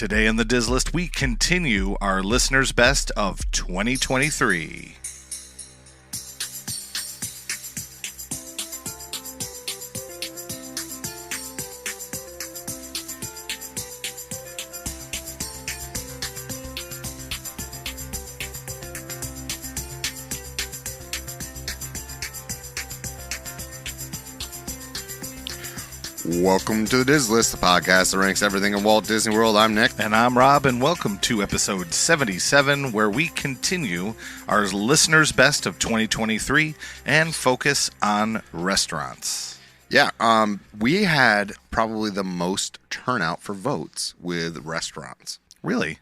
Today in the Diz List, we continue our listeners' best of 2023. Welcome to the Diz List, the podcast that ranks everything in Walt Disney World. I'm Nick. And I'm Rob, and welcome to episode 77, where we continue our listeners' best of 2023 and focus on restaurants. Yeah, we had probably the most turnout for votes with restaurants. Really?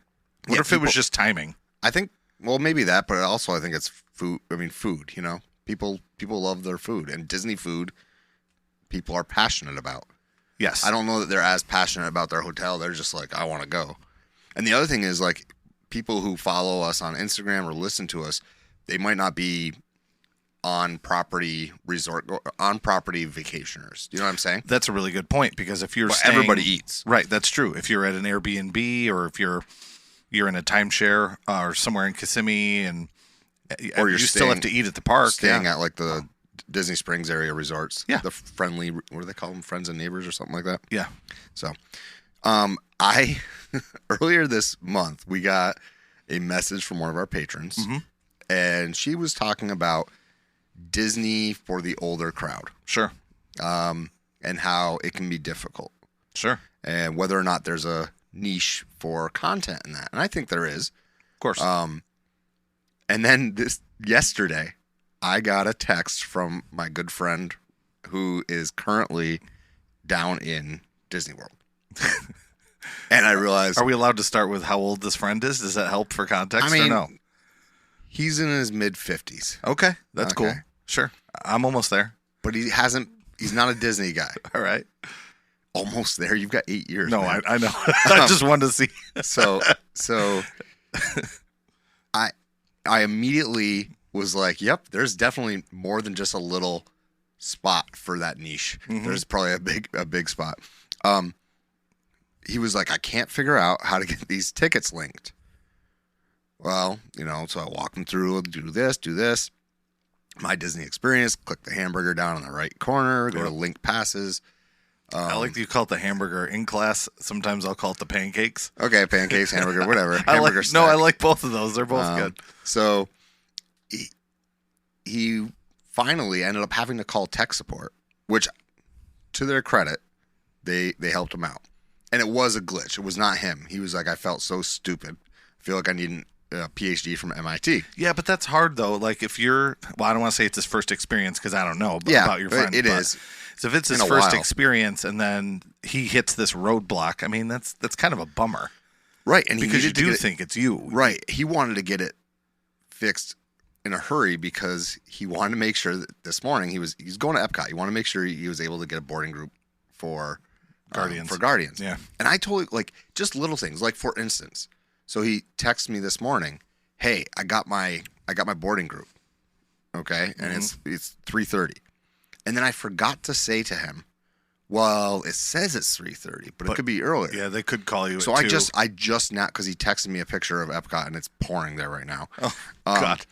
What if it was just timing? I think, well, maybe that, but also I think it's food. Food, you know? People love their food, and Disney food, people are passionate about. Yes. I don't know that they're as passionate about their hotel. They're just like, I want to go. And the other thing is, like, people who follow us on Instagram or listen to us, they might not be on-property vacationers. Do you know what I'm saying? That's a really good point, because if you're everybody eats. Right, that's true. If you're at an Airbnb or if you're in a timeshare or somewhere in Kissimmee and or you still have to eat at the park. Staying at, like, the Disney Springs area resorts. Yeah. The friendly, what do they call them? Friends and neighbors or something like that? Yeah. So, earlier this month, we got a message from one of our patrons, and she was talking about Disney for the older crowd. Sure. And how it can be difficult. Sure. And whether or not there's a niche for content in that. And I think there is. Of course. And then yesterday, I got a text from my good friend who is currently down in Disney World. And I realized... Are we allowed to start with how old this friend is? Does that help for context or no? He's in his mid-50s. Okay. That's cool. Sure. I'm almost there. But he's not a Disney guy. All right. Almost there? You've got 8 years. No, man. I know. I just wanted to see. So I immediately... was like, yep, there's definitely more than just a little spot for that niche. Mm-hmm. There's probably a big spot. He was like, I can't figure out how to get these tickets linked. Well, so I walk him through, do this. My Disney experience, click the hamburger down in the right corner, go to link passes. I like that you call it the hamburger in class. Sometimes I'll call it the pancakes. Okay, pancakes, hamburger, whatever. I like both of those. They're both good. So he finally ended up having to call tech support, which, to their credit, they helped him out. And it was a glitch. It was not him. He was like, I felt so stupid. I feel like I need a PhD from MIT. Yeah, but that's hard, though. Like, if I don't want to say it's his first experience because I don't know about your friend. It is. So if it's his first experience and then he hits this roadblock, I mean, that's kind of a bummer. Right. And because you do think it's you. Right. He wanted to get it fixed in a hurry because he wanted to make sure that this morning he's going to Epcot. He wanted to make sure he was able to get a boarding group for Guardians. Yeah. And I told him, like, just little things, like, for instance, so he texted me this morning, hey, I got my boarding group. Okay. And it's 3:30. And then I forgot to say to him, well, it says it's 3:30, but it could be earlier. Yeah, they could call you so at 2. I just now, because he texted me a picture of Epcot and it's pouring there right now. Oh, God.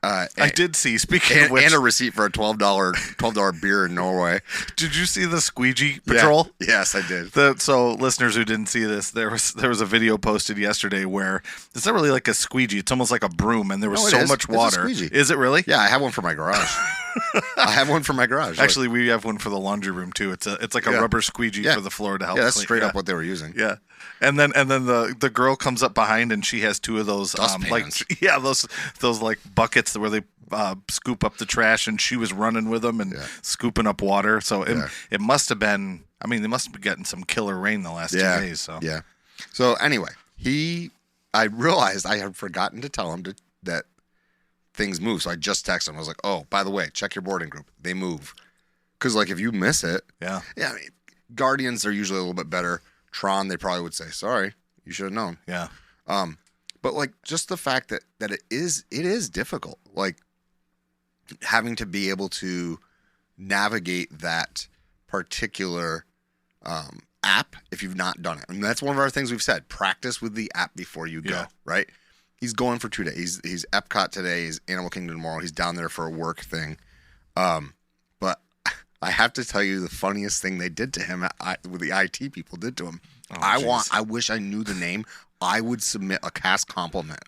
I did see, speaking of which... And a receipt for a $12 beer in Norway. Did you see the squeegee patrol? Yeah. Yes, I did. So listeners who didn't see this, there was a video posted yesterday where it's not really like a squeegee. It's almost like a broom, and there was so much water. It's a Is it really? Yeah, I have one for my garage. Actually, we have one for the laundry room too. It's like a rubber squeegee for the floor to help. Yeah, that's clean. straight up what they were using. Yeah. And then the girl comes up behind and she has 2 of those dustpans. those like buckets where they scoop up the trash, and she was running with them and scooping up water. So it must have been. I mean, they must have been getting some killer rain the last 2 days. So yeah. So anyway, I realized I had forgotten to tell him that things move. So I just texted him. I was like, oh, by the way, check your boarding group. They move. Because, like, if you miss it, yeah. I mean, Guardians are usually a little bit better. Tron, they probably would say, sorry, you should have known. Yeah. But, like, just the fact that it is difficult. Like, having to be able to navigate that particular app if you've not done it. And that's one of our things we've said. Practice with the app before you go, right? He's going for 2 days. He's Epcot today. He's Animal Kingdom tomorrow. He's down there for a work thing. But I have to tell you the funniest thing they did to him with the IT people did to him. I wish I knew the name. I would submit a cast compliment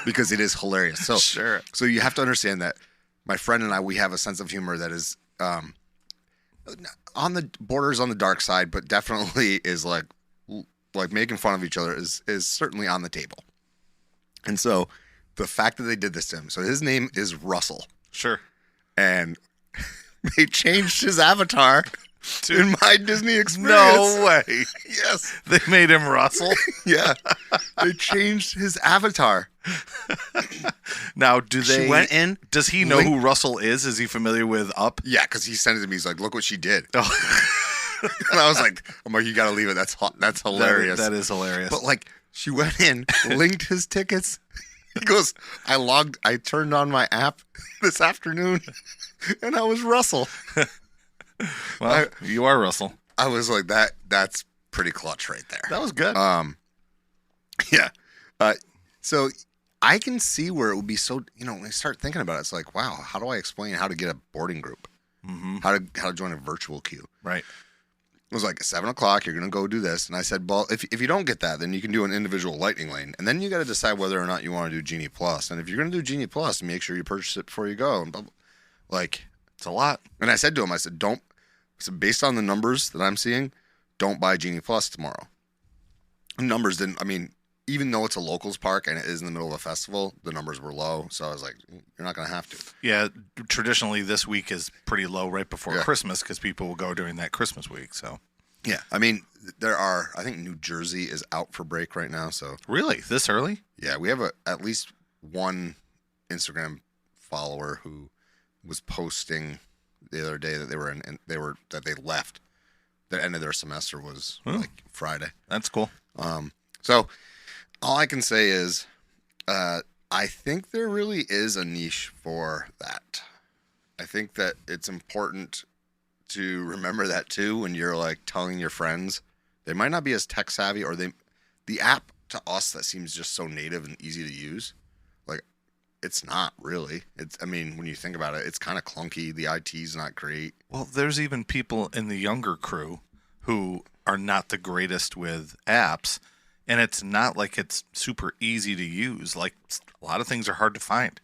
because it is hilarious. So sure. So you have to understand that my friend and I, we have a sense of humor that is on the borders on the dark side, but definitely is like making fun of each other is certainly on the table. And so the fact that they did this to him, so his name is Russell. Sure. And they changed his avatar in My Disney Experience. No way. Yes. They made him Russell? Yeah. They changed his avatar. Now, She went in. Does he know who Russell is? Is he familiar with Up? Yeah, because he sent it to me. He's like, look what she did. Oh. And I was like, you got to leave it. That's hilarious. That is hilarious. But like, she went in, linked his tickets. He goes, I turned on my app this afternoon, and I was Russell. Well, you are Russell. I was like, that's pretty clutch right there. That was good. Yeah. So I can see where it would be so, when I start thinking about it, it's like, wow, how do I explain how to get a boarding group? Mm-hmm. How to join a virtual queue? Right. It was like 7:00. You're going to go do this. And I said, well, if you don't get that, then you can do an individual lightning lane. And then you got to decide whether or not you want to do Genie Plus. And if you're going to do Genie Plus, make sure you purchase it before you go. And like, it's a lot. And I said to him, based on the numbers that I'm seeing, don't buy Genie Plus tomorrow. Numbers didn't, even though it's a locals park and it is in the middle of a festival, the numbers were low. So I was like, you're not going to have to. Yeah, traditionally this week is pretty low right before Christmas because people will go during that Christmas week. So yeah, I think New Jersey is out for break right now. So really, this early? Yeah, we have at least one Instagram follower who was posting the other day that they left. The end of their semester was like Friday. That's cool. So all I can say is, I think there really is a niche for that. I think that it's important to remember that too when you're like telling your friends. They might not be as tech savvy, or the app to us that seems just so native and easy to use. Like, it's not really. When you think about it, it's kind of clunky. The IT's not great. Well, there's even people in the younger crew who are not the greatest with apps. And it's not like it's super easy to use. Like, a lot of things are hard to find.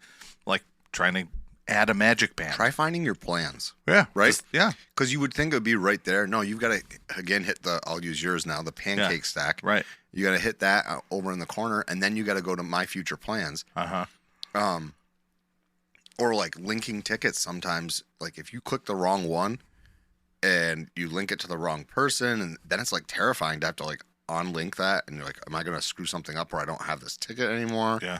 Like trying to add a magic band. Try finding your plans. Yeah. Right? Yeah. Because you would think it would be right there. No, you've got to, again, hit I'll use yours now, the pancake stack. Right. You got to hit that over in the corner, and then you got to go to My Future Plans. Uh-huh. Or like linking tickets sometimes. Like if you click the wrong one and you link it to the wrong person, and then it's like terrifying to have to like unlink that, and you're like, am I going to screw something up where I don't have this ticket anymore? Yeah.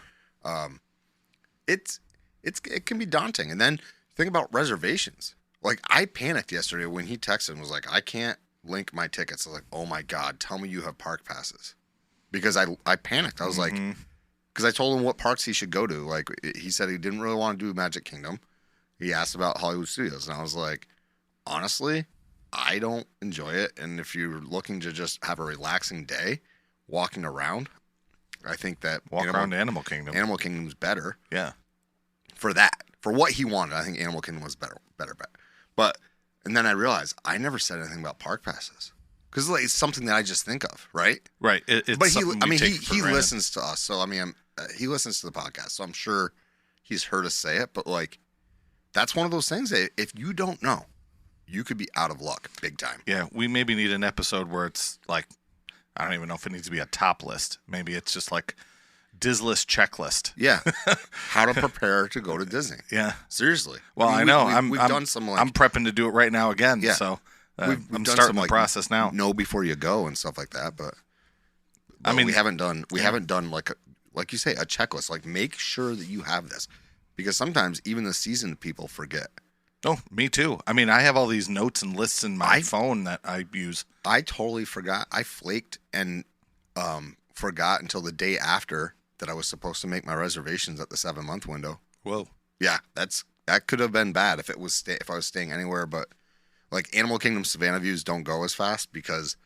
It can be daunting. And then think about reservations. Like, I panicked yesterday when he texted and was like, I can't link my tickets. I was like, oh my God, tell me you have park passes. Because I panicked. I was like, because I told him what parks he should go to. Like, he said he didn't really want to do Magic Kingdom. He asked about Hollywood Studios, and I was like, honestly, I don't enjoy it. And if you're looking to just have a relaxing day walking around, I think that around Animal Kingdom. Animal Kingdom's better. Yeah. For that. For what he wanted, I think Animal Kingdom was better. But, and then I realized I never said anything about park passes. Because it's something that I just think of, right? Right. It's but he listens to us. So, he listens to the podcast. So I'm sure he's heard us say it. But, like, that's one of those things that if you don't know, you could be out of luck big time. Yeah, we maybe need an episode where it's like, I don't even know if it needs to be a top list. Maybe it's just like Dizlist checklist. Yeah. How to prepare to go to Disney. Yeah. Seriously. Well, I know. We've done some I'm prepping to do it right now again. Yeah. So I'm starting the process now. Know before you go and stuff like that. But we haven't done like you say, a checklist. Like, make sure that you have this. Because sometimes even the seasoned people forget. Oh, me too. I have all these notes and lists in my phone that I use. I totally forgot. I flaked and forgot until the day after that I was supposed to make my reservations at the 7-month window. Whoa. Yeah, that could have been bad if I was staying anywhere. But like Animal Kingdom Savannah views don't go as fast because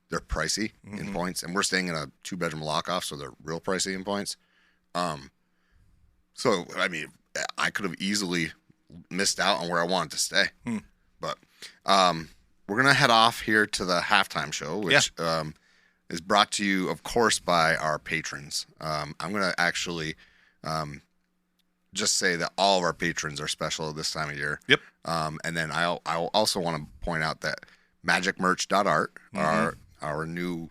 they're pricey in points, and we're staying in a 2-bedroom lock-off, so they're real pricey in points. So I mean, I could have easily missed out on where I wanted to stay, but we're gonna head off here to the halftime show, which is brought to you, of course, by our patrons. I'm gonna actually just say that all of our patrons are special this time of year. Yep. And then I also want to point out that magicmerch.art, our new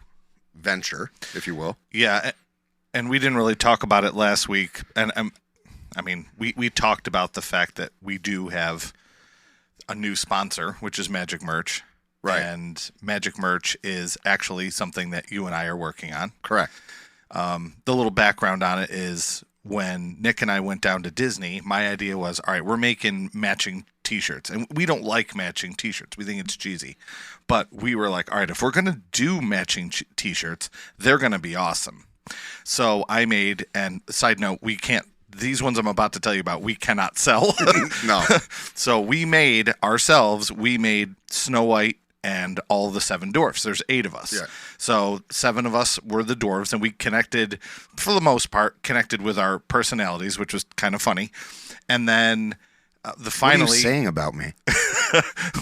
venture, if you will. Yeah, and we didn't really talk about it last week. And I mean, we talked about the fact that we do have a new sponsor, which is Magic Merch. Right. And Magic Merch is actually something that you and I are working on. Correct. The little background on it is when Nick and I went down to Disney, my idea was, all right, we're making matching T-shirts. And we don't like matching T-shirts. We think it's cheesy. But we were like, all right, if we're going to do matching T-shirts, they're going to be awesome. So I made, and side note, we can't, these ones I'm about to tell you about, we cannot sell. No. So we made Snow White and all the 7 dwarfs. There's 8 of us. Yeah. So 7 of us were the dwarves, and we connected, for the most part, with our personalities, which was kind of funny. And then finally... What are you saying about me?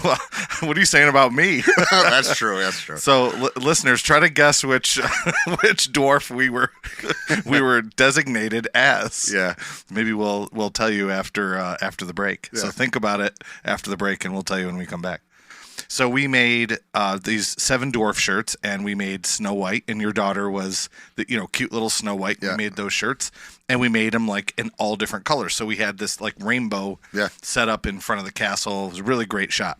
Well, what are you saying about me? That's true. That's true. So, listeners, try to guess which dwarf we were designated as. Yeah. Maybe we'll tell you after the break. Yeah. So think about it after the break, and we'll tell you when we come back. So we made these 7 dwarf shirts, and we made Snow White, and your daughter was the cute little Snow White. Yeah. We made those shirts, and we made them like in all different colors. So we had this like rainbow set up in front of the castle. It was a really great shot.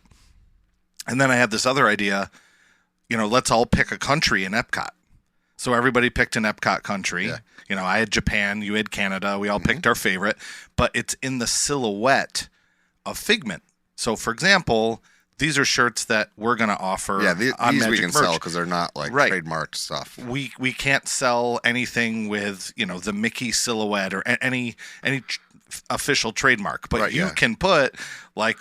And then I had this other idea, let's all pick a country in Epcot. So everybody picked an Epcot country. Yeah. I had Japan, you had Canada. We all picked our favorite, but it's in the silhouette of Figment. So for example, these are shirts that we're going to offer. Yeah, these Magic we can Merch. sell because they're not like trademarked stuff. We can't sell anything with the Mickey silhouette or any official trademark, but you can put like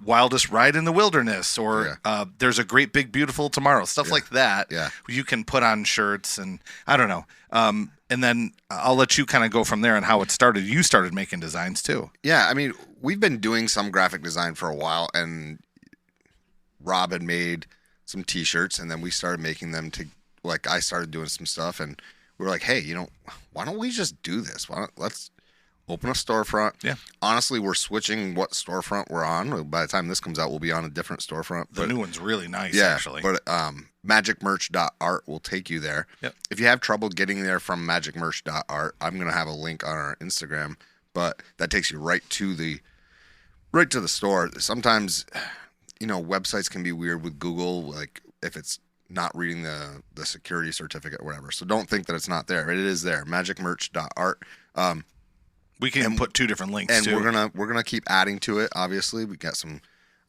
Wildest Ride in the Wilderness or There's a Great Big Beautiful Tomorrow, stuff like that. Yeah, you can put on shirts, and I don't know. And then I'll let you kind of go from there on how it started. You started making designs too. Yeah, I mean, we've been doing some graphic design for a while, and Rob had made some T-shirts, and then we started making them I started doing some stuff, and we were like, hey, why don't we just do this? Let's open a storefront. Yeah. Honestly, we're switching what storefront we're on. By the time this comes out, we'll be on a different storefront. The new one's really nice, actually. But magicmerch.art will take you there. Yep. If you have trouble getting there from magicmerch.art, I'm going to have a link on our Instagram, but that takes you right to the store. Sometimes websites can be weird with Google, like if it's not reading the security certificate or whatever. So don't think that it's not there. It is there. magicmerch.art. We can put 2 different links and too. we're gonna keep adding to it. Obviously, we got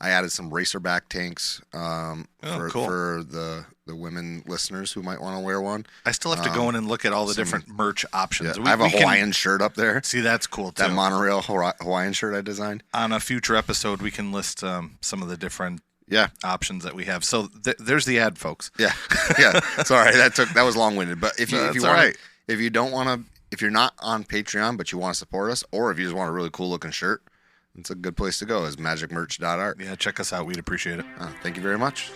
I added some Racerback tanks for the women listeners who might want to wear one. I still have to go in and look at all the different merch options. Yeah, I have a Hawaiian shirt up there. See, that's cool too. That monorail Hawaiian shirt I designed. On a future episode, we can list some of the different options that we have. So there's the ad, folks. Yeah, yeah. Sorry, that was long winded. But if you're not on Patreon but you want to support us, or if you just want a really cool looking shirt, it's a good place to go. Is magicmerch.art. Yeah, check us out. We'd appreciate it. Thank you very much.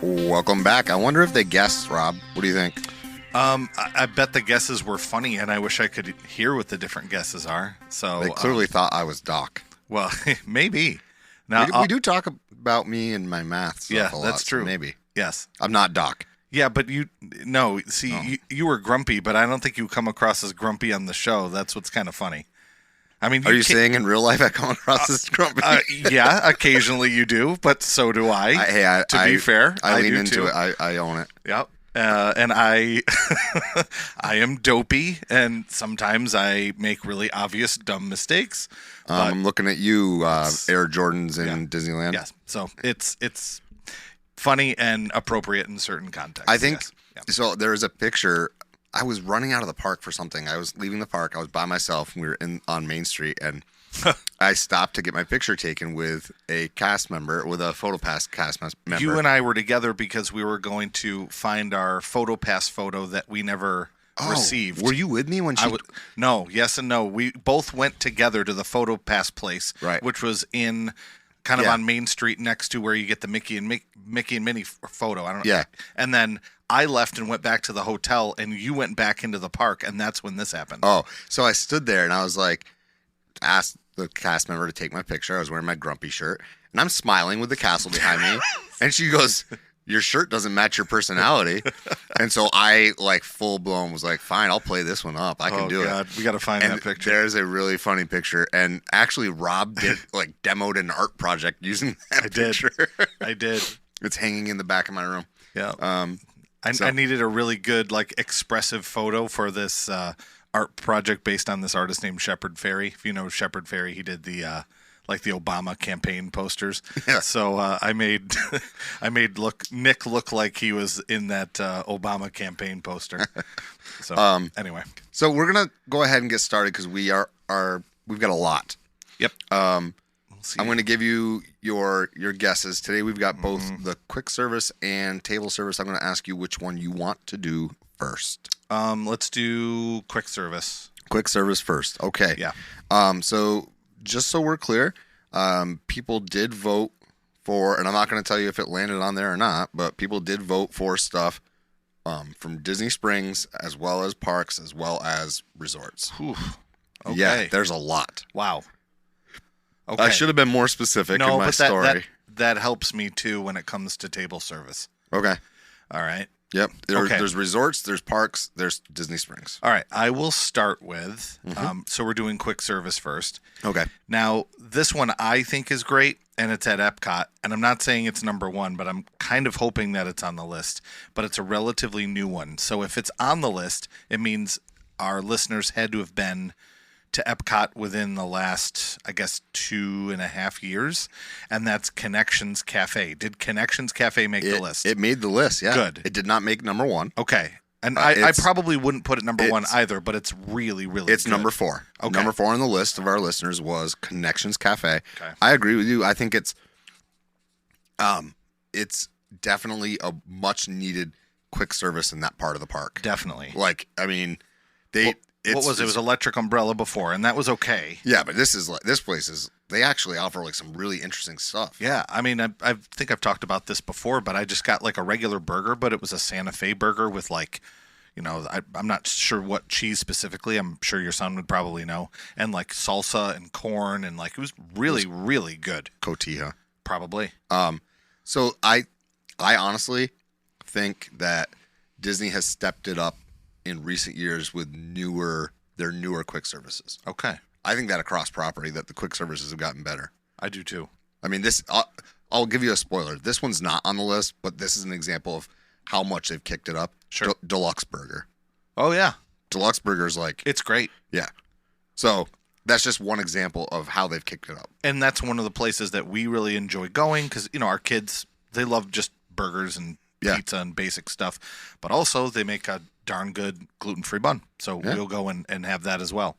Welcome back. I wonder if they guessed, Rob. What do you think? I bet the guesses were funny, and I wish I could hear what the different guesses are. So they clearly thought I was Doc. Well, maybe. Now we do talk about me and my math stuff a lot. That's true. So maybe. Yes. I'm not Doc. Yeah, but you were grumpy, but I don't think you come across as grumpy on the show. That's what's kind of funny. I mean, are you saying in real life I come across as grumpy? Yeah, occasionally you do, but so do I. To be fair, I lean into it. I own it. Yep. And I I am dopey, and sometimes I make really obvious dumb mistakes. But I'm looking at you, Air Jordans in Disneyland. yes, so it's funny and appropriate in certain contexts. I think yes. Yeah. so. There was a picture. I was running out of the park for something. I was leaving the park. I was by myself. And we were on Main Street, and I stopped to get my picture taken with a cast member, with a PhotoPass cast member. You and I were together because we were going to find our PhotoPass photo that we never received. Were you with me when she? No, yes and no. We both went together to the PhotoPass place, Right. which was in kind of on Main Street next to where you get the Mickey and Minnie photo. I don't know. Yeah. And then I left and went back to the hotel, and you went back into the park, and that's when this happened. Oh, so I stood there and I was like, asked the cast member to take my picture. I was wearing my grumpy shirt, and I'm smiling with the castle behind me, and she goes, "Your shirt doesn't match your personality." And so I, like, full blown was like, "Fine, I'll play this one up. I can do it." We got to find And that picture. there's a really funny picture, and actually Rob did demoed an art project using that picture. I did. It's hanging in the back of my room. Yeah. So- I needed a really good, expressive photo for this art project based on this artist named Shepard Fairey. If you know Shepard Fairey, he did the the Obama campaign posters. Yeah. So I made Nick look like he was in that Obama campaign poster. So anyway, So we're gonna go ahead and get started because we've got a lot. yep. I'm going to give you your guesses. Today we've got both the quick service and table service. I'm going to ask you which one you want to do first. Let's do quick service. Quick service first. Okay. Yeah. So just so we're clear, people did vote for, and I'm not going to tell you if it landed on there or not, but people did vote for stuff from Disney Springs as well as parks as well as resorts. Whew. Okay. Yeah, there's a lot. Wow. Okay. I should have been more specific in my but story. that helps me too when it comes to table service. Okay. All right. Yep. Okay. There's resorts, there's parks, there's Disney Springs. All right. I will start with, so we're doing quick service first. Okay. Now, this one I think is great, and it's at Epcot. And I'm not saying it's number one, but I'm kind of hoping that it's on the list. But it's a relatively new one. So if it's on the list, it means our listeners had to have been to Epcot within the last, I guess, 2.5 years. And that's Connections Cafe. Did Connections Cafe make the list? It made the list, yeah. Good. It did not make number one. Okay. And I probably wouldn't put it number one either, but it's really, really It's good. number 4. Okay. Number 4 on the list of our listeners was Connections Cafe. Okay. I agree with you. I think it's definitely a much needed quick service in that part of the park. Definitely. I mean, What was it? It was Electric Umbrella before, and that was okay. Yeah, but this place is they actually offer some really interesting stuff. Yeah, I mean, I think I've talked about this before, but I just got a regular burger, but it was a Santa Fe burger with I'm not sure what cheese specifically. I'm sure your son would probably know, and salsa and corn, and it was really, really good. Cotija. Probably. So I honestly think that Disney has stepped it up in recent years with their newer quick services. Okay, I think that across property that the quick services have gotten better. I do too. I mean, I'll give you a spoiler. This one's not on the list, but this is an example of how much they've kicked it up. Sure. Deluxe Burger. Oh yeah, Deluxe Burger's it's great. yeah. So that's just one example of how they've kicked it up. And that's one of the places that we really enjoy going because our kids, they love just burgers and pizza and basic stuff, but also they make a darn good gluten-free bun, so we'll go and have that as well.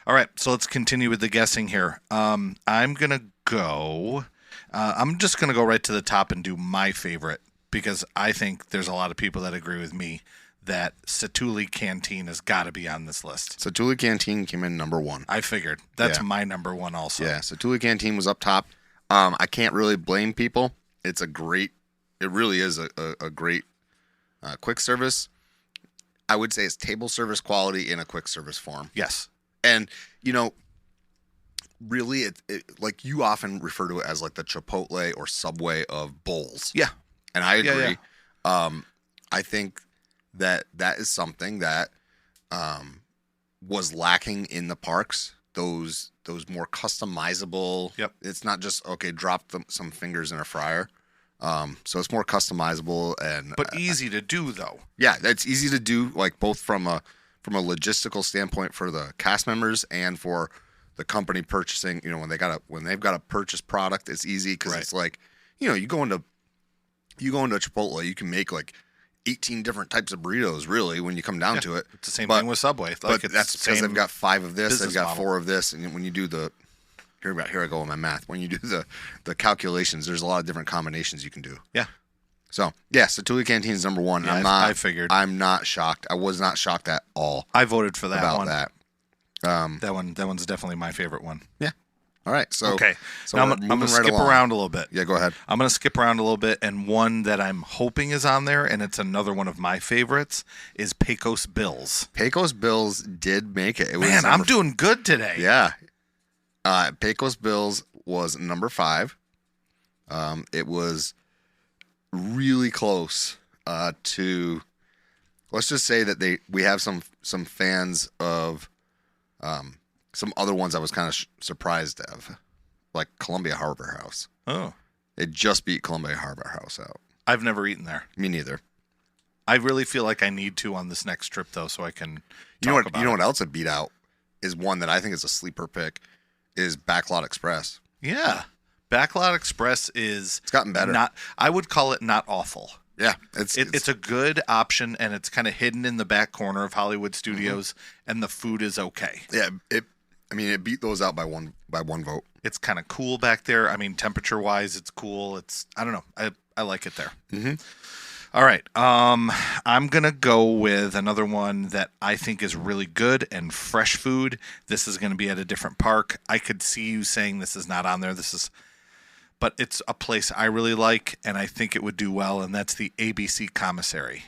All right, so let's continue with the guessing here. I'm gonna go I'm just gonna go right to the top and do my favorite because I think there's a lot of people that agree with me that Satu'li Canteen has got to be on this list. Satu'li Canteen came in number 1. I figured that's my number 1 also. Yeah, Satu'li Canteen was up top. I can't really blame people. It really is a great quick service. I would say it's table service quality in a quick service form. Yes. And, really, it you often refer to it as the Chipotle or Subway of bowls. Yeah. And I agree. Yeah. I think that is something that was lacking in the parks. Those more customizable. Yep. It's not just, okay, drop some fingers in a fryer. So it's more customizable and But easy to do though. yeah, that's easy to do. Like both from a logistical standpoint for the cast members and for the company purchasing. You know, when they've got to purchase product, it's easy because Right. it's like, you know, you go into Chipotle, you can make like 18 different types of burritos. Really, when you come down to it, It's the same But- thing with Subway. Like but it's that's the because same they've got 5 of this, they've business got model. 4 of this, and when you do the here I go with my math. When you do the calculations, there's a lot of different combinations you can do. Yeah. So yeah, Satuli Canteen is number 1. Yeah, I figured. I'm not shocked. I was not shocked at all I voted for that about one. that. That one's definitely my favorite one. Yeah. All right. So Okay. So now we're I'm going to moving right skip along. around a little bit. Yeah. Go ahead. I'm going to skip around a little bit, and one that I'm hoping is on there, and it's another one of my favorites, is Pecos Bills. Pecos Bills did make it. It was Man, I'm number- doing good today. Yeah. Pecos Bills was number 5. It was really close to. Let's just say that we have some fans of some other ones I was kind of surprised of, like Columbia Harbor House. Oh, It just beat Columbia Harbor House out. I've never eaten there. Me neither. I really feel like I need to on this next trip, though, so I can You know talk what? about You know it. what else it beat out is one that I think is a sleeper pick. Is Backlot Express. Yeah. Backlot Express is It's gotten better. not. I would call it not awful. Yeah, It's a good option, and it's kind of hidden in the back corner of Hollywood Studios, and the food is okay. yeah. It beat those out by one vote. It's kind of cool back there. I mean, temperature wise, it's cool. I don't know. I like it there. Mhm. All right. I'm gonna go with another one that I think is really good and fresh food. This is gonna be at a different park. I could see you saying this is not on there. But it's a place I really like, and I think it would do well, and that's the ABC Commissary.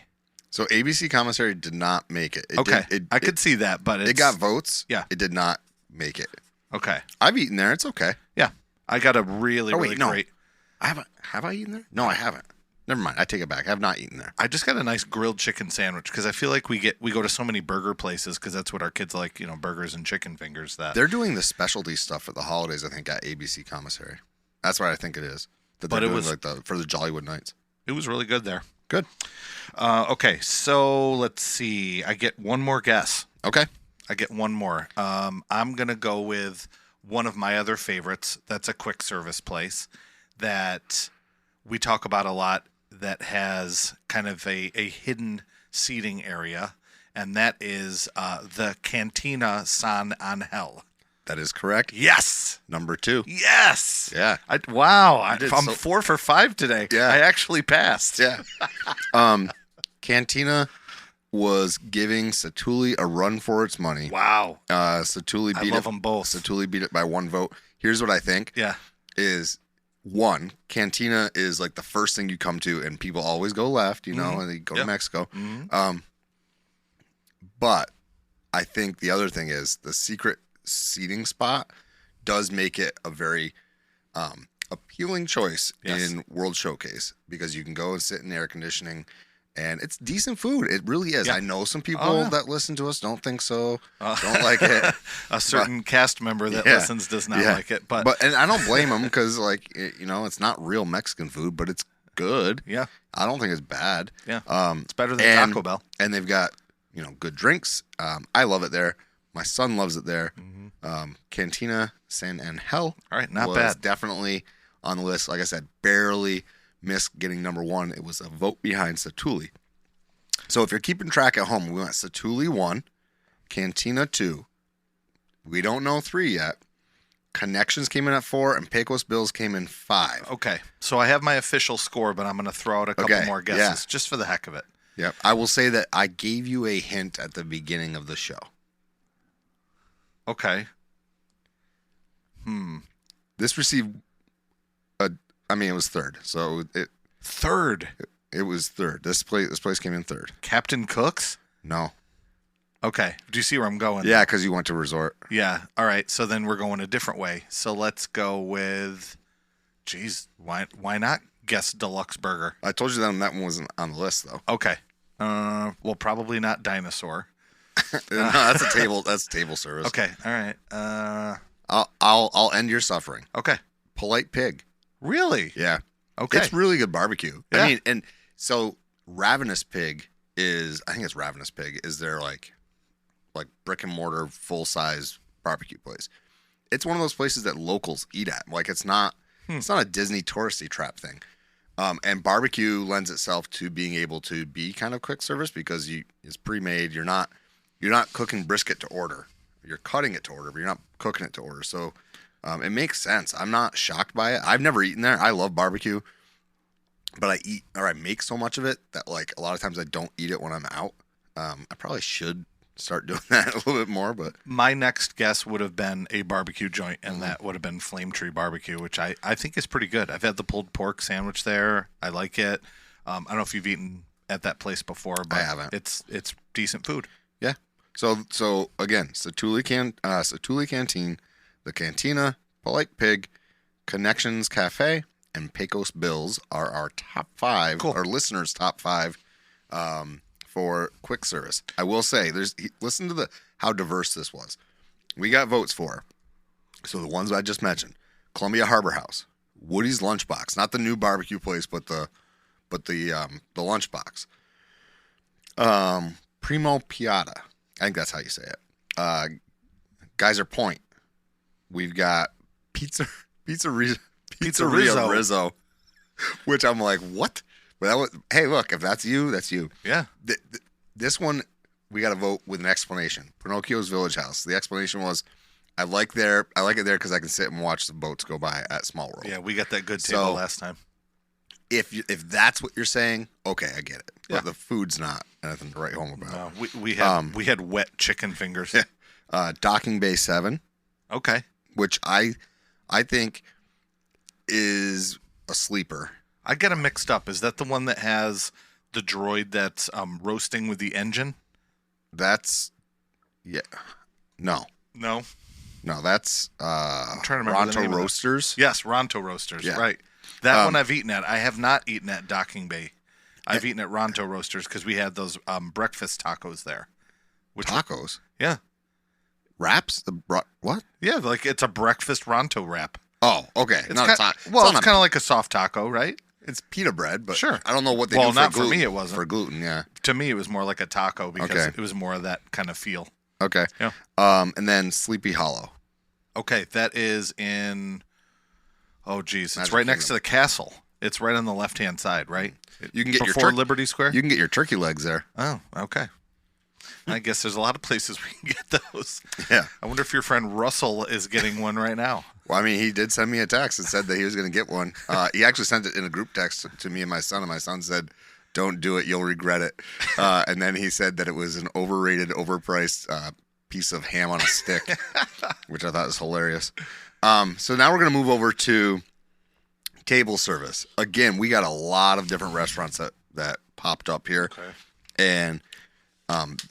So ABC Commissary did not make it. I could see that, but It got votes. Yeah. It did not make it. okay. I've eaten there. It's okay. Yeah, I got a really Oh, wait, really no. great. I haven't. Have I eaten there? No, I haven't. Never mind. I take it back. I have not eaten there. I just got a nice grilled chicken sandwich because I feel like we go to so many burger places because that's what our kids like, burgers and chicken fingers. They're doing the specialty stuff for the holidays. I think at ABC Commissary. That's what I think it is. That But they're it doing was- for the Jollywood Nights. It was really good there. Good. Okay, so let's see. I get one more guess. Okay. I get one more. I'm gonna go with one of my other favorites. That's a quick service place that we talk about a lot. That has kind of a hidden seating area, and that is the Cantina San Angel. That is correct. Yes. Number 2. Yes. Yeah. Wow. I'm did 4 for 5 today. Yeah. I actually passed. Yeah. Cantina was giving Satuli a run for its money. Wow. Satuli I beat love it. them both. Satuli beat it by 1 vote. Here's what I think Yeah. is 1, Cantina is like the first thing you come to, and people always go left, and they go Yep. to Mexico. Mhm. But I think the other thing is the secret seating spot does make it a very appealing choice Yes. in World Showcase because you can go and sit in air conditioning. And it's decent food. It really is. Yeah. I know some people Oh, yeah. that listen to us don't think so. Don't like it. A certain cast member that Yeah. listens does not Yeah. like it, but and I don't blame them because it's not real Mexican food, but it's good. yeah, I don't think it's bad. yeah, Um, it's better than and- Taco Bell. and they've got good drinks. I love it there. My son loves it there. Cantina San Angel. All right, not was bad. Definitely on the list. Like I said, barely missed getting number 1. It was a vote behind Satuli. So if you're keeping track at home, we went Satuli 1, Cantina 2. We don't know 3 yet. Connections came in at 4, and Pecos Bills came in 5. Okay, so I have my official score, but I'm going to throw out a couple Okay, more yeah. guesses just for the heck of it. Yep. I will say that I gave you a hint at the beginning of the show. Okay. This received it was 3rd. So Third, it was 3rd. This place came in 3rd. Captain Cook's. No. Okay, do you see where I'm going? Yeah, because you went to Resort. Yeah. All right. So then we're going a different way. So let's go with, geez, why not guess Deluxe Burger? I told you that one wasn't on the list though. Okay. Well, probably not Dinosaur. No, that's a table. That's table service. Okay. All right. I'll end your suffering. Okay. Polite Pig. Really? Yeah. Okay. It's really good barbecue. Yeah. I mean, and so Ravenous Pig is, I think it's Ravenous Pig, is their like brick and mortar full size barbecue place. It's one of those places that locals eat at. Like it's not a Disney touristy trap thing. And barbecue lends itself to being able to be kind of quick service because it's pre-made. You're not cooking brisket to order. You're cutting it to order, but you're not cooking it to order. So it makes sense. I'm not shocked by it. I've never eaten there. I love barbecue, but I make so much of it that like a lot of times I don't eat it when I'm out. I probably should start doing that a little bit more, but my next guess would have been a barbecue joint, and that would have been Flame Tree Barbecue, which I think is pretty good. I've had the pulled pork sandwich there. I like it. I don't know if you've eaten at that place before, but I haven't. It's decent food. Yeah. So again, Satuli Canteen, the Cantina, Polite Pig, Connections Cafe, and Pecos Bills are our top 5, Cool. our listeners' top 5 for quick service. I will say, listen to how diverse this was. We got votes for. So the ones I just mentioned: Columbia Harbor House, Woody's Lunchbox, not the new barbecue place, but the Lunchbox. Primo Piata, I think that's how you say it. Geyser Point. We've got Pizzeria Rizzo, which I'm like, what? But hey, look, if that's you, that's you. Yeah. This one, we got to vote with an explanation. Pinocchio's Village House. The explanation was, I like it there because I can sit and watch the boats go by at Small World. Yeah, we got that good table last time. If that's what you're saying, okay, I get it. Yeah. But the food's not anything to write home about. No, we had wet chicken fingers. Docking Bay 7, Okay. which I think is a sleeper. I get them mixed up. Is that the one that has the droid that's roasting with the engine? That's no, that's I'm trying to remember the name Ronto of it. Roasters. Yes, Ronto Roasters. Yeah. Right. That one I've eaten at. I have not eaten at Docking Bay. I've eaten at Ronto Roasters because we had those breakfast tacos there. Tacos, Yeah. wraps, what? Yeah, like it's a breakfast Ronto wrap. Oh, okay. It's Not kind, a well, it's kind of like a soft taco, right? it's pita bread, but Sure. I don't know what they Well, do for not for gluten. me, it wasn't. For gluten, yeah. To me, it was more like a taco because Okay. it was more of that kind of feel. Okay. Yeah. And then Sleepy Hollow. Okay, that is in. Oh, geez, it's Magic right next Kingdom. to the castle. It's right on the left-hand side, right? You can get your Before Liberty Square. You can get your turkey legs there. Oh, okay. I guess there's a lot of places we can get those. Yeah. I wonder if your friend Russell is getting one right now. Well, I mean, he did send me a text and said that he was going to get one. He actually sent it in a group text to me and my son said, "Don't do it, you'll regret it." And then he said that it was an overrated, overpriced piece of ham on a stick, which I thought was hilarious. So now we're going to move over to table service. Again, we got a lot of different restaurants that popped up here. Okay. And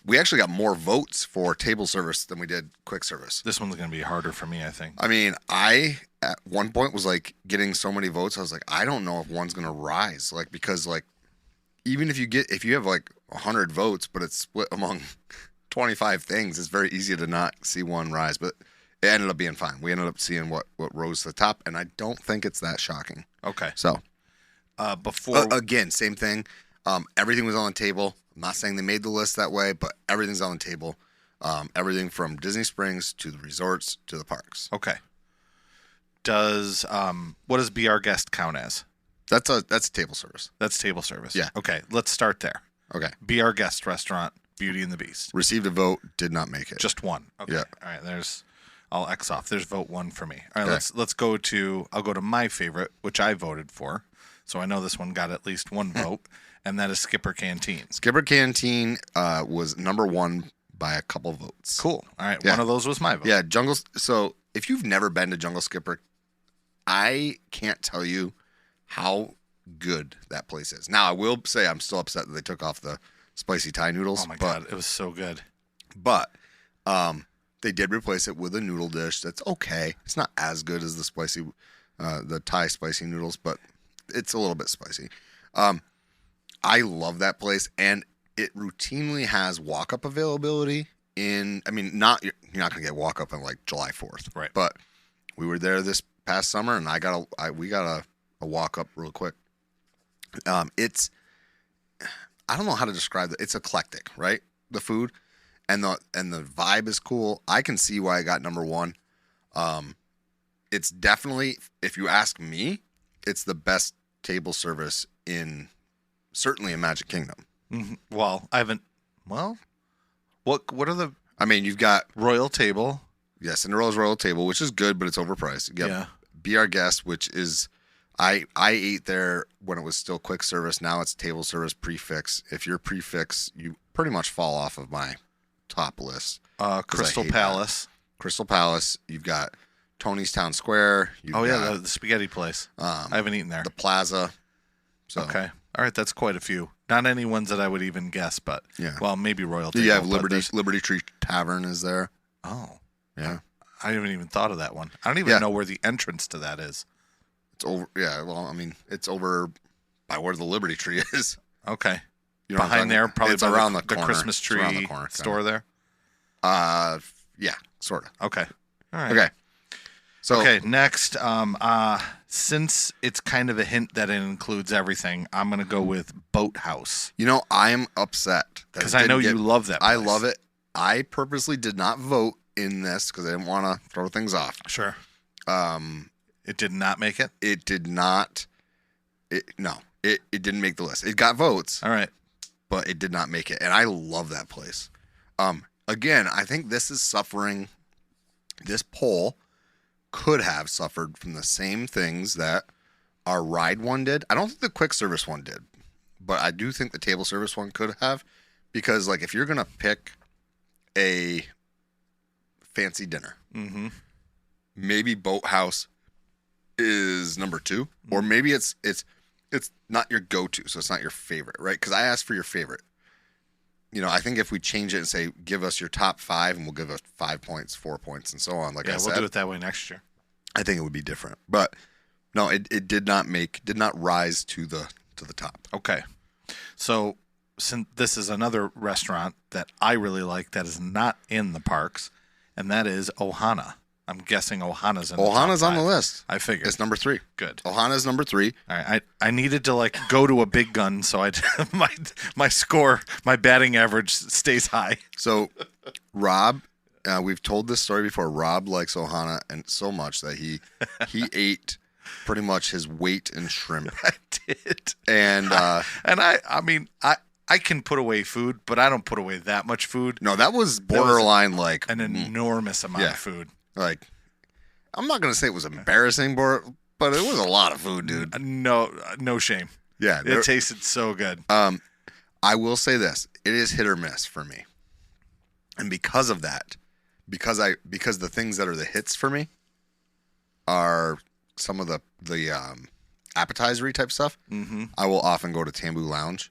we actually got more votes for table service than we did quick service. This one's going to be harder for me, I think. I mean, I at one point was like getting so many votes. I was like, I don't know if one's gonna rise, like because like even if you have like 100 votes, but it's split among 25 things, it's very easy to not see one rise. But it ended up being fine. We ended up seeing what rose to the top, and I don't think it's that shocking. Okay. So Before again, same thing. Everything was on the table. I'm not saying they made the list that way, but everything's on the table. Everything from Disney Springs to the resorts to the parks. Okay. What does Be Our Guest count as? That's a table service. That's table service. Yeah. Okay, let's start there. Okay. Be Our Guest restaurant, Beauty and the Beast. Received a vote, did not make it. Just one. Okay. Yeah. All right, I'll X off. There's vote 1 for me. All right, Okay. I'll go to my favorite, which I voted for. So I know this one got at least one vote, and that is Skipper Canteen. Skipper Canteen was number 1 by a couple votes. Cool. All right, Yeah. one of those was my vote. Yeah, So if you've never been to Jungle Skipper, I can't tell you how good that place is. Now, I will say I'm still upset that they took off the spicy Thai noodles. Oh my God, it was so good. But they did replace it with a noodle dish that's okay. It's not as good as the Thai spicy noodles, but it's a little bit spicy. I love that place, and it routinely has walk-up availability. You're not going to get walk-up on like July 4th, Right. But we were there this past summer, and we got a walk up real quick. It's I don't know how to describe it. It's eclectic, right? The food and the vibe is cool. I can see why I got number one. It's definitely, if you ask me, it's the best table service certainly in Magic Kingdom. Mm-hmm. Well, I haven't. Well, what are the I mean, you've got Royal Table? Cinderella's Royal Table, which is good, but it's overpriced. You got Yeah. Be Our Guest, which is I ate there when it was still quick service. Now it's table service prefix. If you're prefix, you pretty much fall off of my top list. Crystal hate Palace. Crystal Palace. You've got Tony's Town Square. You've got, the spaghetti place. I haven't eaten there. the Plaza. So Okay. All right, that's quite a few. Not any ones that I would even guess, but Yeah. well, maybe Royal Table. you have but Liberty Tree Tavern is there. Oh, Yeah. I haven't even thought of that one. I don't even Yeah. know where the entrance to that is. It's over. Yeah. Well, I mean, it's over by where the Liberty Tree is. Okay. You know what I'm Behind talking there, about? probably it's by around the the corner. Christmas It's around tree the corner, store there. Yeah, sort of. Okay. All right. Okay. So Okay, next, since it's kind of a hint that it includes everything, I'm going to go with Boathouse. you know, I'm upset that Because it I know didn't you love that I place. love it. I purposely did not vote in this because I didn't want to throw things off. Sure. Um, It did not make it? it did not. It didn't make the list. It got votes, All right. but it did not make it. And I love that place. Again, I think this is suffering. This poll could have suffered from the same things that our ride one did. I don't think the quick service one did, but I do think the table service one could have, because like if you're gonna pick a fancy dinner, Mm-hmm. maybe Boathouse is number 2, or maybe it's not your go-to, so it's not your favorite, right? Because I asked for your favorite. You know, I think if we change it and say, give us your top 5, and we'll give us 5 points, 4 points, and so on, like Yeah, I we'll said, do it that way next year. I think it would be different. But no, it did not rise to the top. Okay. So, since this is another restaurant that I really like that is not in the parks, and that is Ohana. I'm guessing Ohana's in the top Ohana's on the 5. list. I figured. It's number 3. Good. Ohana's number 3. All right, I needed to like go to a big gun so I my score, my batting average stays high. So Rob, we've told this story before. Rob likes Ohana and so much that he ate pretty much his weight in shrimp. I did, And and I mean I can put away food, but I don't put away that much food. no, that was borderline like An enormous amount Yeah. of food. like I'm not gonna say it was embarrassing, but it was a lot of food, dude. No shame. Yeah, It tasted so good. I will say this: it is hit or miss for me, and because of that, because the things that are the hits for me are some of the appetizer type stuff. Mm-hmm. I will often go to Tambu Lounge,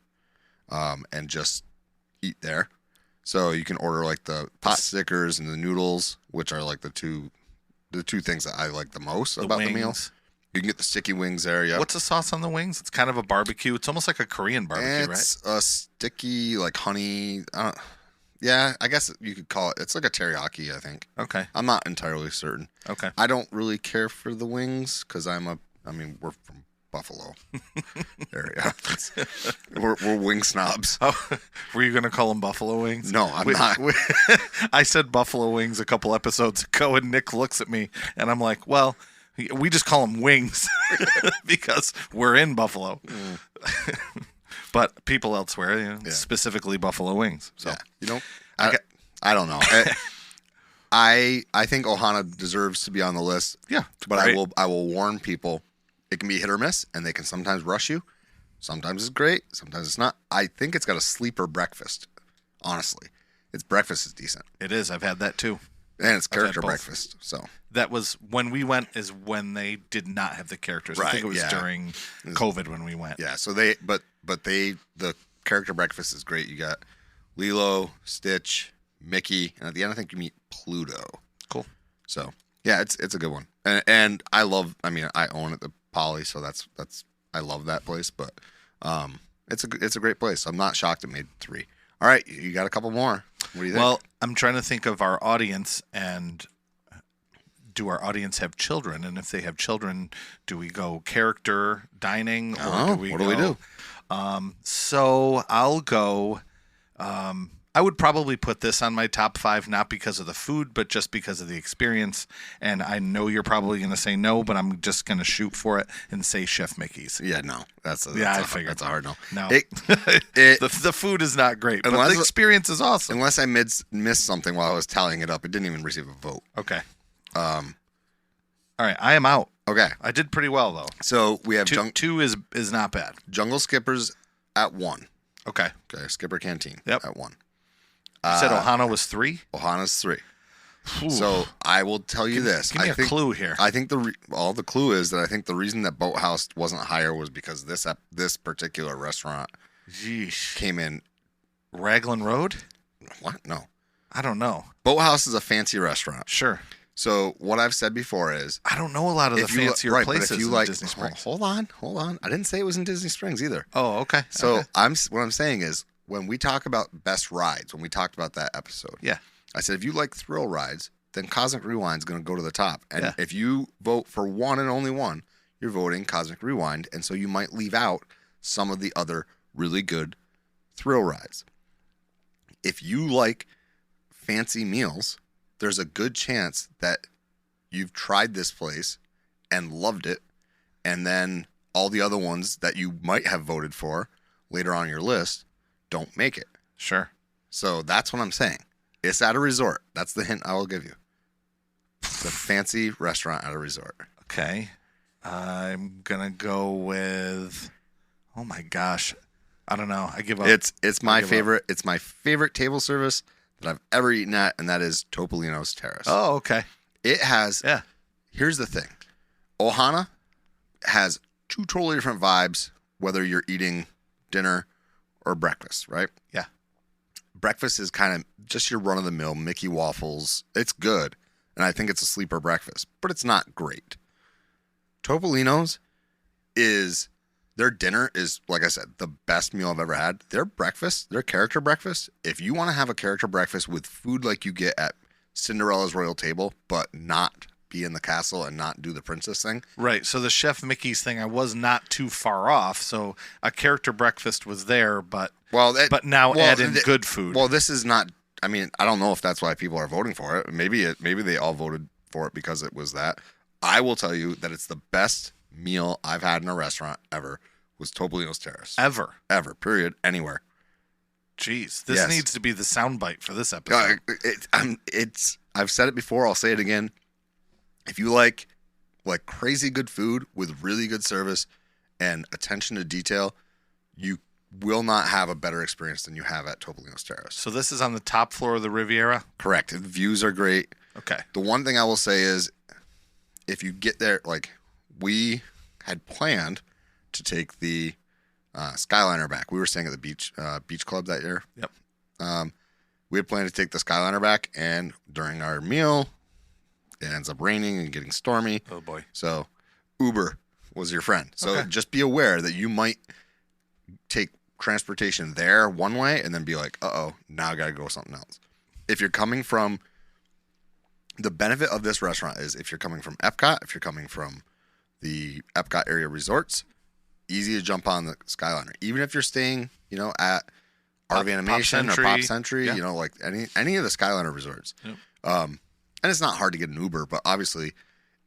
and just eat there. So you can order like the pot stickers and the noodles, which are like the two things that I like the most about the meal. wings. You can get the sticky wings there. Yeah. What's the sauce on the wings? It's kind of a barbecue. It's almost like a Korean barbecue, It's a sticky, like honey. Yeah, I guess you could call it. It's like a teriyaki, I think. right? Okay. I'm not entirely certain. Okay. I don't really care for the wings because we're from Buffalo area. We're wing snobs. Oh, were you going to call them buffalo wings? No, I'm not. I said buffalo wings a couple episodes ago, and Nick looks at me, and I'm like, well, we just call them wings because we're in Buffalo. But people elsewhere, Yeah. specifically buffalo wings. So Yeah, I don't know. I think Ohana deserves to be on the list. yeah, But great. I will warn people, it can be hit or miss, and they can sometimes rush you. Sometimes it's great, sometimes it's not. I think it's got a sleeper breakfast. Honestly, its breakfast is decent, It is. I've had that too. and it's I've had character both. breakfast. So That was when we went. Is when they did not have the characters. I Right, think it was yeah. during COVID when we went. yeah, so the character breakfast is great. You got Lilo, Stitch, Mickey, and at the end I think you meet Pluto. Cool. So yeah, it's a good one, and I love. I mean, I own it, the Poly, so that's I love that place. But it's a great place. I'm not shocked it made 3. All right, you got a couple more. What do you think? Well, I'm trying to think of our audience, and do our audience have children? And if they have children, do we go character dining, or What do we do? So I'll go. I would probably put this on my top 5, not because of the food, but just because of the experience. And I know you're probably going to say no, but I'm just going to shoot for it and say Chef Mickey's. Yeah, no. That's I figured. That's a hard no. No, It- the food is not great, but Unless- the experience is awesome. Unless I missed something while I was tallying it up, it didn't even receive a vote. Okay. All right, I am out. Okay. I did pretty well though. So we have Two is not bad. Jungle Skippers at 1. Okay. Okay. Skipper Canteen Yep. at 1. You said Ohana was 3. Ohana's 3. Ooh. So I will tell you this. Give me a clue here. I think the clue is that I think the reason that Boathouse wasn't higher was because this particular restaurant Yeesh. came in. Raglan Road? What? No. I don't know. Boathouse is a fancy restaurant. Sure. So what I've said before is, I don't know a lot of the if you fancier right, places but if you in like, Disney Springs. hold on. I didn't say it was in Disney Springs either. Oh, okay. So Okay. what I'm saying is, when we talk about best rides, when we talked about that episode, Yeah. I said if you like thrill rides, then Cosmic Rewind is going to go to the top. And Yeah. if you vote for one and only one, you're voting Cosmic Rewind, and so you might leave out some of the other really good thrill rides. If you like fancy meals, there's a good chance that you've tried this place and loved it, and then all the other ones that you might have voted for later on your list don't make it. Sure. So that's what I'm saying. It's at a resort. That's the hint I will give you. It's a fancy restaurant at a resort. Okay. I'm gonna go with. Oh my gosh. I don't know. I give up. It's my give up. favorite. It's my favorite table service that I've ever eaten at, and that is Topolino's Terrace. Oh, okay. It has. Yeah. Here's the thing. Ohana has 2 totally different vibes, whether you're eating dinner or breakfast, right? Yeah. Breakfast is kind of just your run-of-the-mill Mickey waffles. It's good, and I think it's a sleeper breakfast, but it's not great. Topolino's their dinner is, like I said, the best meal I've ever had. Their breakfast, their character breakfast, if you want to have a character breakfast with food like you get at Cinderella's Royal Table, but not be in the castle and not do the princess thing. Right. So the Chef Mickey's thing, I was not too far off. So a character breakfast was there, but now add in good food. Well, this is not. I mean, I don't know if that's why people are voting for it. Maybe they all voted for it because it was that. I will tell you that it's the best meal I've had in a restaurant ever. Was Topolino's Terrace Ever. Period, anywhere. Jeez, this Yes. needs to be the soundbite for this episode. I've said it before. I'll say it again. If you like crazy good food with really good service and attention to detail, you will not have a better experience than you have at Topolino's Terrace. So this is on the top floor of the Riviera? Correct. The views are great. Okay. The one thing I will say is, if you get there, we had planned to take the Skyliner back. We were staying at the beach club that year. Yep. We had planned to take the Skyliner back, and during our meal, it ends up raining and getting stormy. Oh, boy. So Uber was your friend. So Okay. just be aware that you might take transportation there one way and then be like, now I got to go something else. If you're coming from, the benefit of this restaurant is if you're coming from Epcot, if you're coming from the Epcot area resorts, easy to jump on the Skyliner. Even if you're staying, at RV Animation or Pop Century, yeah. like any of the Skyliner resorts. Yep. And it's not hard to get an Uber, but obviously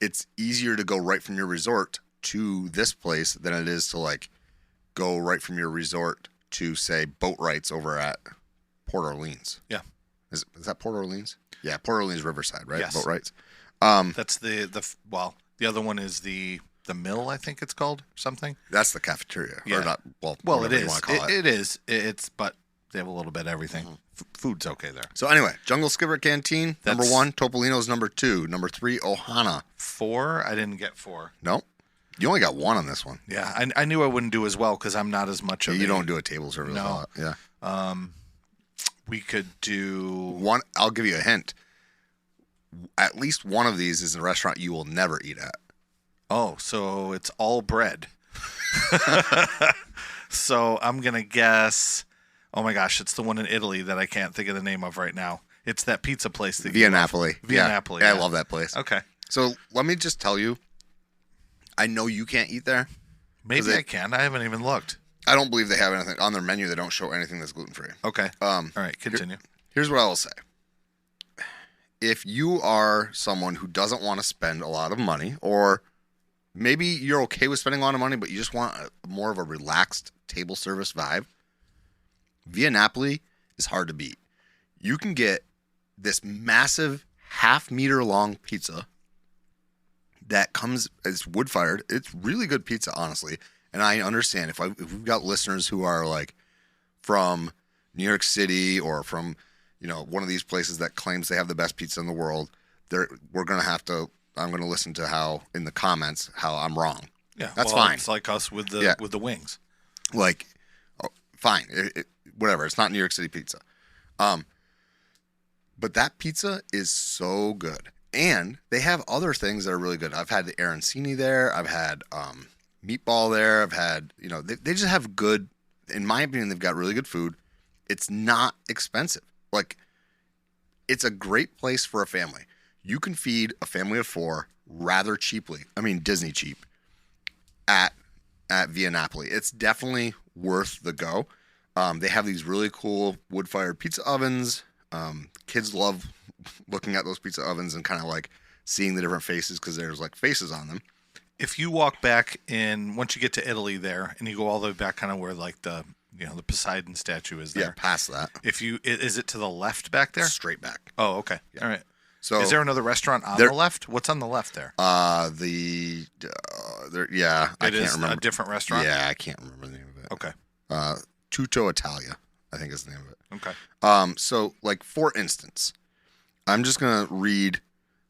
it's easier to go right from your resort to this place than it is to go right from your resort to, say, boat rides over at Port Orleans. Yeah. Is that Port Orleans? Yeah, Port Orleans Riverside, right? Yes. Boat rides. That's the other one is the mill, I think it's called, something. That's the cafeteria. Yeah. Or not, Well, it whatever you is. wanna call it. It is. It's but they have a little bit of everything. Food's okay there. So anyway, Jungle Skipper Canteen, number That's- 1. Topolino's number 2. Number 3, Ohana. 4, I didn't get 4. No, you only got 1 on this one. Yeah, I knew I wouldn't do as well because I'm not as much of You a- don't do a table service No. a lot. Yeah. We could do One. I'll give you a hint. At least one of these is a restaurant you will never eat at. Oh, so it's all bread. So I'm gonna guess. Oh my gosh, it's the one in Italy that I can't think of the name of right now. It's that pizza place that Via Napoli. Via Napoli. Yeah, yeah. I love that place. Okay. So let me just tell you, I know you can't eat there. Maybe I can. I haven't even looked. I don't believe they have anything on their menu. They don't show anything that's gluten-free. Okay. All right, continue. Here's what I will say. If you are someone who doesn't want to spend a lot of money, or maybe you're okay with spending a lot of money, but you just want more of a relaxed table service vibe, Via Napoli is hard to beat. You can get this massive half-meter long pizza that comes, it's wood-fired. It's really good pizza, honestly. And I understand if we've got listeners who are like from New York City or from, one of these places that claims they have the best pizza in the world, I'm going to listen to how, in the comments, how I'm wrong. Yeah, that's fine. It's like us with the wings. Like, fine, whatever. It's not New York City pizza. But that pizza is so good. And they have other things that are really good. I've had the arancini there. I've had meatball there. I've had, they just have good, in my opinion, they've got really good food. It's not expensive. Like, it's a great place for a family. You can feed a family of 4 rather cheaply. I mean, Disney cheap at Via Napoli. It's definitely worth the go. They have these really cool wood-fired pizza ovens. Kids love looking at those pizza ovens and kind of like seeing the different faces because there's like faces on them. If you walk back once you get to Italy there, and you go all the way back kind of where like the Poseidon statue is there. Yeah, past that. Is it to the left back there? Straight back. Oh, okay. Yeah. All right. So is there another restaurant on the left? What's on the left there? I can't remember. A different restaurant? Yeah, I can't remember the name of it. Okay. Tutto Italia, I think is the name of it. Okay. So like for instance, I'm just gonna read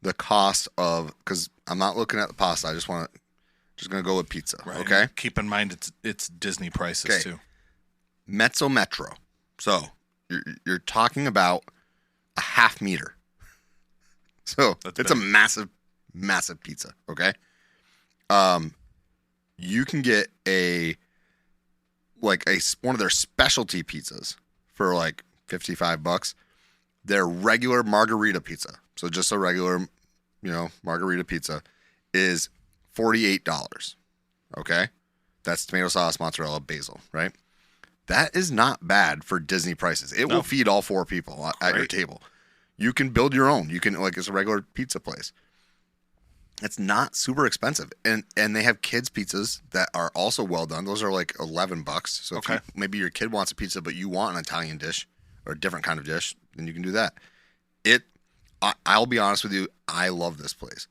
the cost of, because I'm not looking at the pasta. I just gonna go with pizza. Right. Okay. And keep in mind it's Disney prices too. Mezzo metro. So you're talking about a half meter. So it's a massive, massive pizza. Okay. You can get one of their specialty pizzas for like $55. Their regular margarita pizza, so just a regular, margarita pizza, is $48. Okay, that's tomato sauce, mozzarella, basil, right? That is not bad for Disney prices. It will feed all 4 people at your table. You can build your own. You can, it's a regular pizza place. It's not super expensive, and they have kids pizzas that are also well done. Those are like $11. So if maybe your kid wants a pizza, but you want an Italian dish or a different kind of dish, then you can do that. I'll be honest with you, I love this place.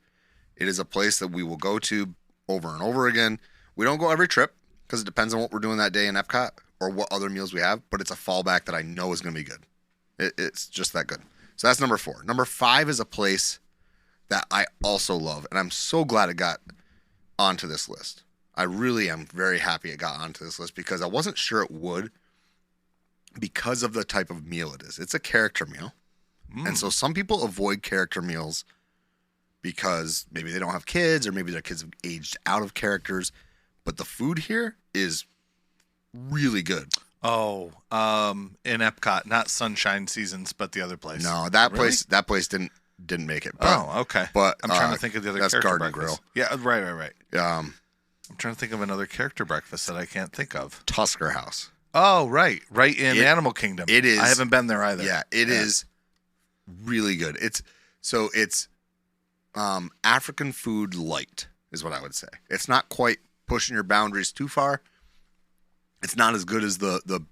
It is a place that we will go to over and over again. We don't go every trip because it depends on what we're doing that day in Epcot or what other meals we have, but it's a fallback that I know is going to be good. It's just that good. So that's number 4. Number 5 is a place that I also love, and I'm so glad it got onto this list. I really am very happy it got onto this list because I wasn't sure it would because of the type of meal it is. It's a character meal. And so some people avoid character meals because maybe they don't have kids or maybe their kids have aged out of characters. But the food here is really good. Oh, in Epcot, not Sunshine Seasons, but the other place. No, that place didn't make it. But, okay. But I'm trying to think of the other that's character Garden breakfast. Grill. Yeah, right. I'm trying to think of another character breakfast that I can't think of. Tusker House. Oh, right in Animal Kingdom. It is. I haven't been there either. Yeah, it is really good. It's African food light is what I would say. It's not quite pushing your boundaries too far. It's not as good as the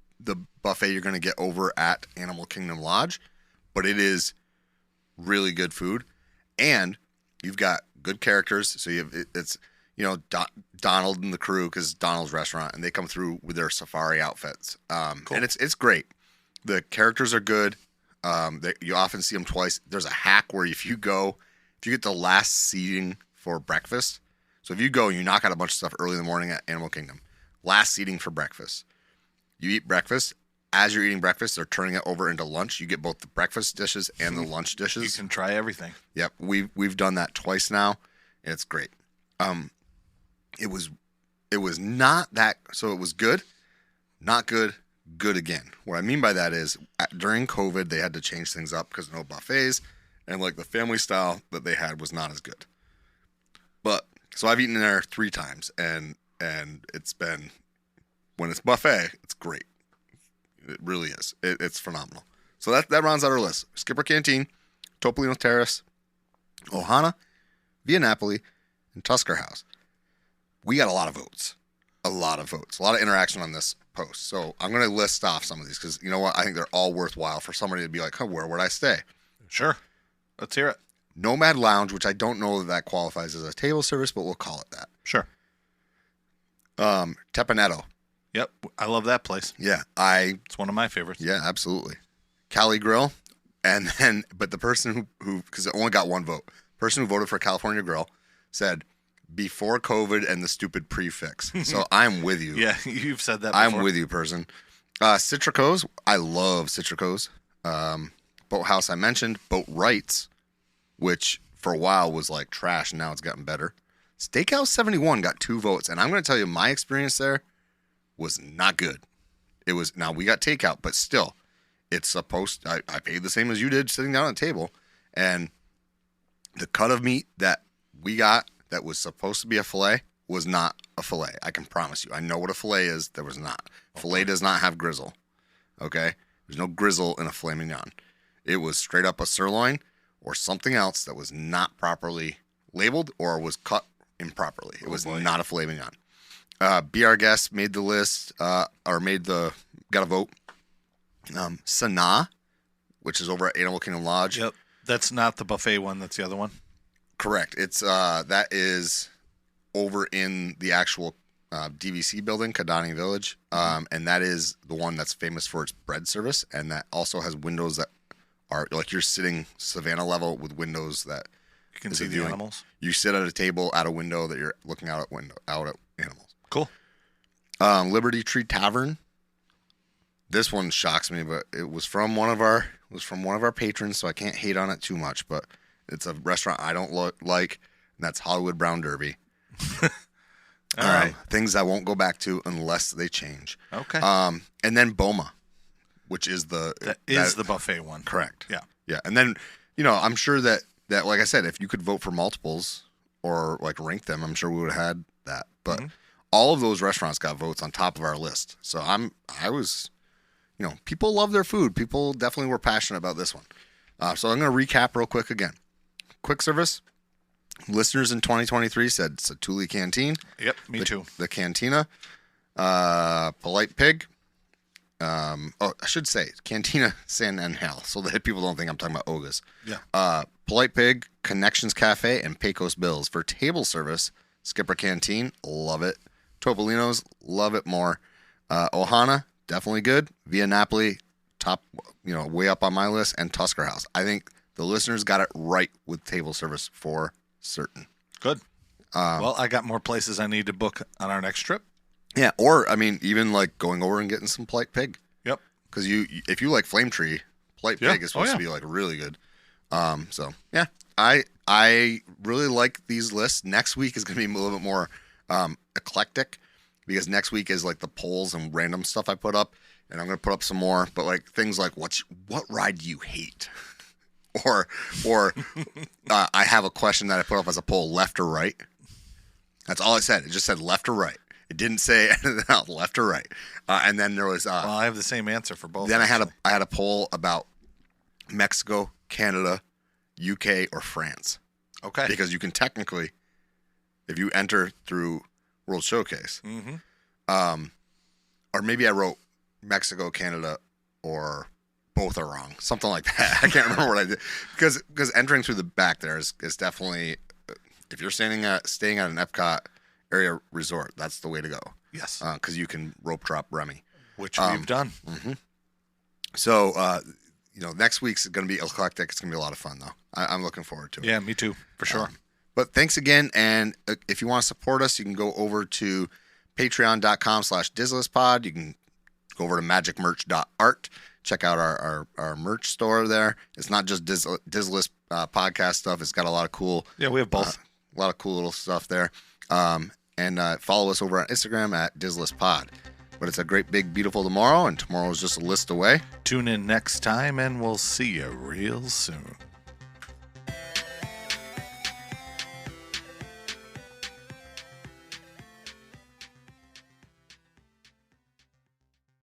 buffet you're going to get over at Animal Kingdom Lodge, but it is really good food, and you've got good characters. So it's Donald and the crew, because Donald's restaurant, and they come through with their safari outfits. Cool. And it's great. The characters are good. You often see them twice. There's a hack where if you get the last seating for breakfast, so if you go and you knock out a bunch of stuff early in the morning at Animal Kingdom, last seating for breakfast, you eat breakfast. As you're eating breakfast, they're turning it over into lunch. You get both the breakfast dishes and the lunch dishes. You can try everything. Yep, we've done that twice now, and it's great. It was not that, so it was good, not good, good again. What I mean by that is during COVID, they had to change things up because no buffets, and like the family style that they had was not as good. But so I've eaten there 3 times, and it's been, when it's buffet, it's great. It really is. It's phenomenal. So that rounds out our list. Skipper Canteen, Topolino Terrace, Ohana, Via Napoli, and Tusker House. We got a lot of votes. A lot of interaction on this post. So I'm going to list off some of these because, you know what, I think they're all worthwhile for somebody to be like, oh, where would I stay? Sure. Let's hear it. Nomad Lounge, which I don't know that qualifies as a table service, but we'll call it that. Sure. Tepanetto. Yep. I love that place. Yeah. It's one of my favorites. Yeah, absolutely. Cali Grill. And then, but the person who, because it only got 1 vote, person who voted for California Grill said, before COVID and the stupid prefix. So I'm with you. Yeah, you've said that before. I'm with you, person. Citrico's. I love Citrico's. Boathouse I mentioned. Boat Rights, which for a while was like trash, and now it's gotten better. Steakhouse 71 got 2 votes, and I'm going to tell you my experience there was not good. It was, now we got takeout, but still, it's supposed, I paid the same as you did sitting down at the table, and the cut of meat that we got that was supposed to be a filet was not a filet. I can promise you. I know what a filet is. There was not. Filet does not have grizzle. Okay? There's no grizzle in a filet mignon. It was straight up a sirloin or something else that was not properly labeled or was cut improperly. It was not a filet mignon. Be Our Guest made the list, got a vote. Sanaa, which is over at Animal Kingdom Lodge. Yep. That's not the buffet one. That's the other one. Correct. It's that is over in the actual DVC building, Kidani Village, and that is the one that's famous for its bread service, and that also has windows that are like you're sitting Savannah level with windows that you can see the animals. You sit at a table at a window that you're looking out at animals. Cool. Liberty Tree Tavern. This one shocks me, but it was from one of our patrons, so I can't hate on it too much. But it's a restaurant I don't like, and that's Hollywood Brown Derby. All right. Things I won't go back to unless they change. Okay. And then Boma, which is the buffet one. Correct. Yeah. Yeah. And then, I'm sure that like I said, if you could vote for multiples or like rank them, I'm sure we would have had that. But all of those restaurants got votes on top of our list. So I was, people love their food. People definitely were passionate about this one. So I'm going to recap real quick again. Quick service. Listeners in 2023 said Satu'li Canteen. Yep, me too. The Cantina. Polite Pig. I should say Cantina San Angel, so that people don't think I'm talking about Oga's. Yeah. Polite Pig, Connections Cafe, and Pecos Bills. For table service, Skipper Canteen, love it. Topolino's, love it more. Ohana, definitely good. Via Napoli, top, way up on my list. And Tusker House. I think the listeners got it right with table service for certain. Good. Well, I got more places I need to book on our next trip. Yeah, or even like going over and getting some Polite Pig. Yep. Because if you like Flame Tree, Polite Pig is supposed to be like really good. So yeah, I really like these lists. Next week is going to be a little bit more eclectic because next week is like the polls and random stuff I put up, and I'm going to put up some more. But like things like what ride do you hate, or I have a question that I put up as a poll: left or right. That's all it said. It just said left or right. It didn't say anything else, left or right. And then there was. Well, I have the same answer for both. Then I had a poll about Mexico, Canada, UK, or France. Okay. Because you can technically, if you enter through World Showcase, or maybe I wrote Mexico, Canada, or both are wrong, something like that. I can't remember what I did because entering through the back there is definitely, if you're staying at an Epcot area resort, that's the way to go. Yes. Because you can rope drop Remy, which we've done. Mm-hmm. So, next week's going to be eclectic. It's going to be a lot of fun, though. I'm looking forward to it. Yeah, me too, for sure. But thanks again. And if you want to support us, you can go over to patreon.com/DizListPod. You can go over to magicmerch.art. Check out our merch store there. It's not just Dizlist podcast stuff. It's got a lot of cool. Yeah, we have both. A lot of cool little stuff there. And follow us over on Instagram at DizListPod. But it's a great, big, beautiful tomorrow, and tomorrow is just a list away. Tune in next time, and we'll see you real soon.